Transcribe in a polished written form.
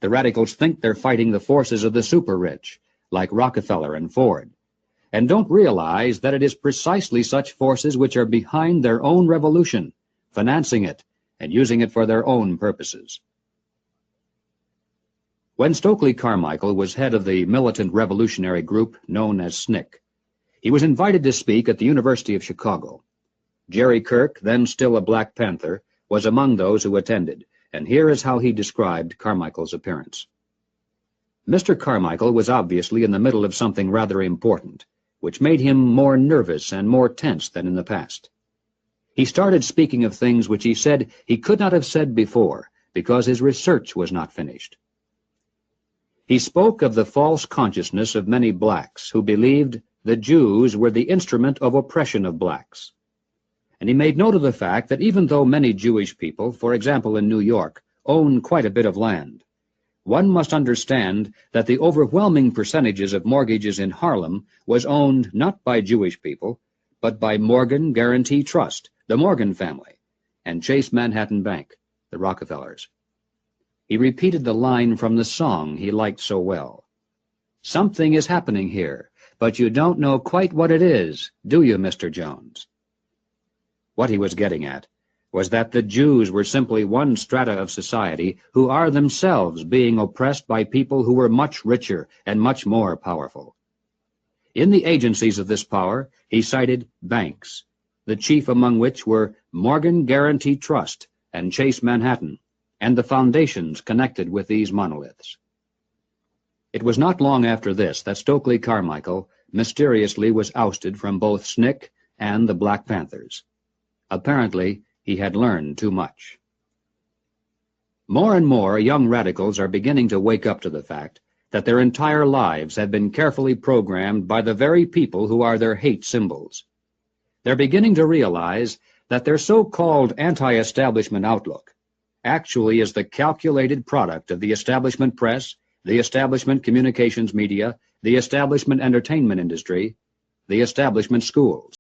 The radicals think they're fighting the forces of the super-rich, like Rockefeller and Ford, and don't realize that it is precisely such forces which are behind their own revolution, financing it and using it for their own purposes. When Stokely Carmichael was head of the militant revolutionary group known as SNCC, he was invited to speak at the University of Chicago. Jerry Kirk, then still a Black Panther, was among those who attended, and here is how he described Carmichael's appearance. Mr. Carmichael was obviously in the middle of something rather important, which made him more nervous and more tense than in the past. He started speaking of things which he said he could not have said before because his research was not finished. He spoke of the false consciousness of many blacks who believed the Jews were the instrument of oppression of blacks. And he made note of the fact that even though many Jewish people, for example in New York, own quite a bit of land, one must understand that the overwhelming percentages of mortgages in Harlem was owned not by Jewish people, but by Morgan Guarantee Trust, the Morgan family, and Chase Manhattan Bank, the Rockefellers. He repeated the line from the song he liked so well. "Something is happening here, but you don't know quite what it is, do you, Mr. Jones?" What he was getting at was that the Jews were simply one strata of society who are themselves being oppressed by people who were much richer and much more powerful. In the agencies of this power, he cited banks, the chief among which were Morgan Guarantee Trust and Chase Manhattan, and the foundations connected with these monoliths. It was not long after this that Stokely Carmichael mysteriously was ousted from both SNCC and the Black Panthers. Apparently, he had learned too much. More and more young radicals are beginning to wake up to the fact that their entire lives have been carefully programmed by the very people who are their hate symbols. They're beginning to realize that their so-called anti-establishment outlook actually is the calculated product of the establishment press, the establishment communications media, the establishment entertainment industry, the establishment schools.